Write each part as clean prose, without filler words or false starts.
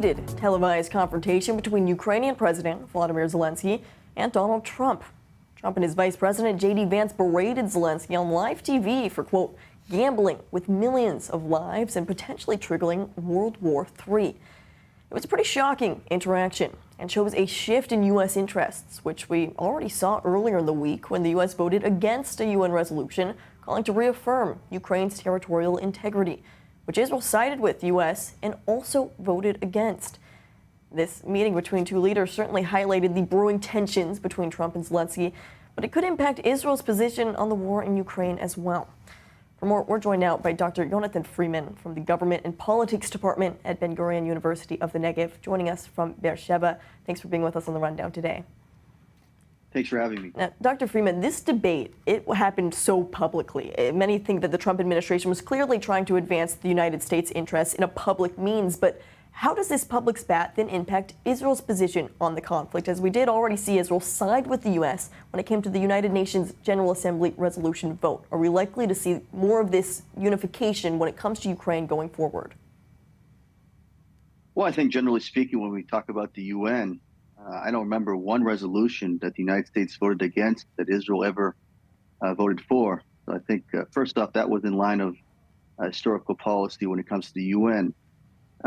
Televised confrontation between Ukrainian President Volodymyr Zelenskyy and Donald Trump. Trump and his Vice President J.D. Vance berated Zelenskyy on live TV for, quote, gambling with millions of lives and potentially triggering World War III. It was a pretty shocking interaction and shows a shift in U.S. interests, which we already saw earlier in the week when the U.S. voted against a UN resolution calling to reaffirm Ukraine's territorial integrity, which Israel sided with the U.S. and also voted against. This meeting between two leaders certainly highlighted the brewing tensions between Trump and Zelenskyy, but it could impact Israel's position on the war in Ukraine as well. For more, we're joined now by Dr. Jonathan Freeman from the Government and Politics Department at Ben Gurion University of the Negev, joining us from Beersheba. Thanks for being with us on the Rundown today. Thanks for having me. Now, Dr. Freeman, this debate, it happened so publicly. Many think that the Trump administration was clearly trying to advance the United States' interests in a public means, but how does this public spat then impact Israel's position on the conflict? As we did already see Israel side with the U.S. when it came to the United Nations General Assembly resolution vote. Are we likely to see more of this unification when it comes to Ukraine going forward? Well, I think generally speaking, when we talk about the UN, I don't remember one resolution that the United States voted against that Israel ever voted for. So I think, first off, that was in line of historical policy when it comes to the UN.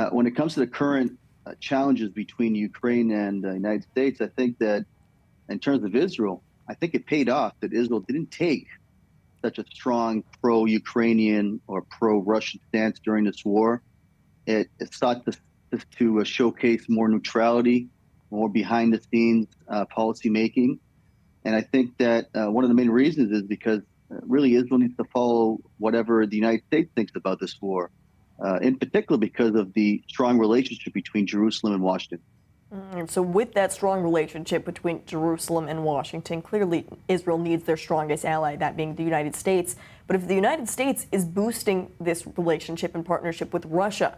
When it comes to the current challenges between Ukraine and the United States, I think that in terms of Israel, I think it paid off that Israel didn't take such a strong pro-Ukrainian or pro-Russian stance during this war. It sought to showcase more neutrality, more behind-the-scenes policy making. And I think that one of the main reasons is because really Israel needs to follow whatever the United States thinks about this war, in particular because of the strong relationship between Jerusalem and Washington. And so with that strong relationship between Jerusalem and Washington, clearly Israel needs their strongest ally, that being the United States. But if the United States is boosting this relationship and partnership with Russia,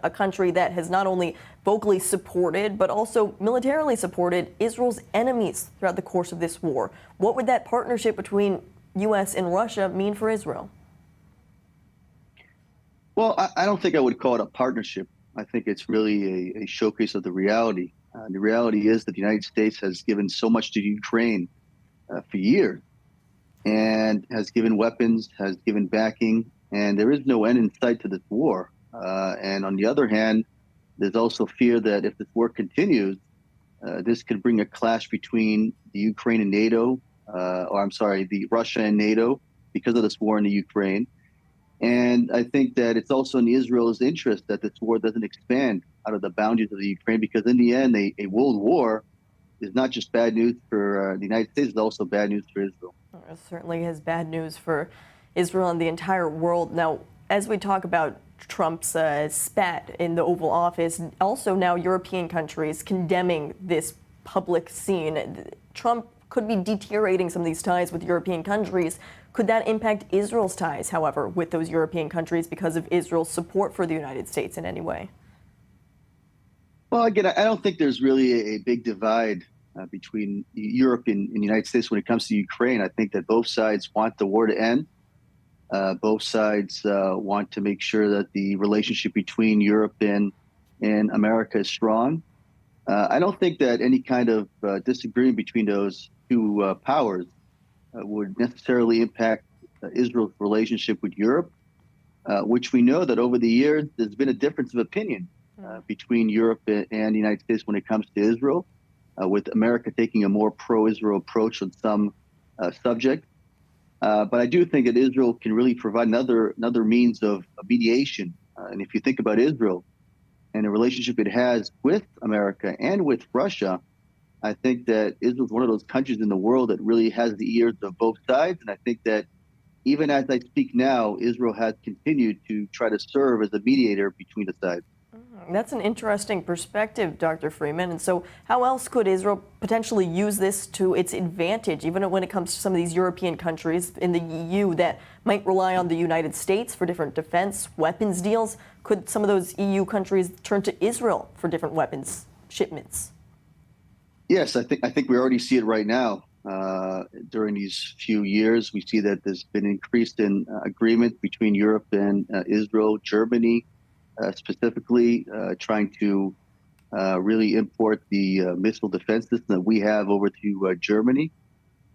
a country that has not only vocally supported, but also militarily supported Israel's enemies throughout the course of this war, what would that partnership between U.S. and Russia mean for Israel? Well, I don't think I would call it a partnership. I think it's really a showcase of the reality. The reality is that the United States has given so much to Ukraine for years and has given weapons, has given backing, and there is no end in sight to this war. And on the other hand, there's also fear that if this war continues, this could bring a clash between the Ukraine and NATO, the Russia and NATO because of this war in the Ukraine. And I think that it's also in Israel's interest that this war doesn't expand out of the boundaries of the Ukraine, because in the end, a world war is not just bad news for the United States, it's also bad news for Israel. It certainly is bad news for Israel and the entire world. Now, as we talk about Trump's spat in the Oval Office, also now European countries condemning this public scene, Trump could be deteriorating some of these ties with European countries. Could that impact Israel's ties, however, with those European countries because of Israel's support for the United States in any way? Well, again, I don't think there's really a big divide between Europe and the United States when it comes to Ukraine. I think that both sides want the war to end. Both sides want to make sure that the relationship between Europe and America is strong. I don't think that any kind of disagreement between those two powers would necessarily impact Israel's relationship with Europe, which we know that over the years there's been a difference of opinion between Europe and the United States when it comes to Israel, with America taking a more pro-Israel approach on some subjects. But I do think that Israel can really provide another means of mediation. And if you think about Israel and the relationship it has with America and with Russia, I think that Israel is one of those countries in the world that really has the ears of both sides. And I think that even as I speak now, Israel has continued to try to serve as a mediator between the sides. That's an interesting perspective, Dr. Freeman. And so how else could Israel potentially use this to its advantage, even when it comes to some of these European countries in the EU that might rely on the United States for different defense weapons deals? Could some of those EU countries turn to Israel for different weapons shipments? Yes, I think we already see it right now. During these few years, we see that there's been increased in agreement between Europe and Israel, Germany, specifically trying to really import the missile defense system that we have over to Germany.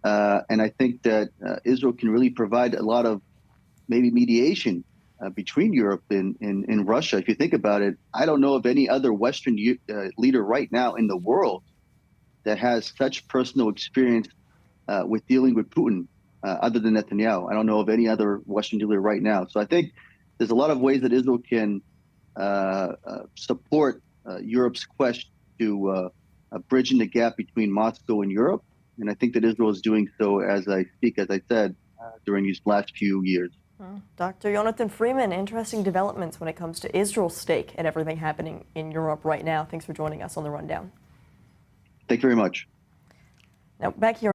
And I think that Israel can really provide a lot of maybe mediation between Europe and Russia. If you think about it, I don't know of any other Western leader right now in the world that has such personal experience with dealing with Putin other than Netanyahu. I don't know of any other Western leader right now. So I think there's a lot of ways that Israel can support Europe's quest to bridging the gap between Moscow and Europe. And I think that Israel is doing so as I speak, as I said, during these last few years. Dr. Jonathan Freeman, interesting developments when it comes to Israel's stake and everything happening in Europe right now. Thanks for joining us on The Rundown. Thank you very much. Now, back here.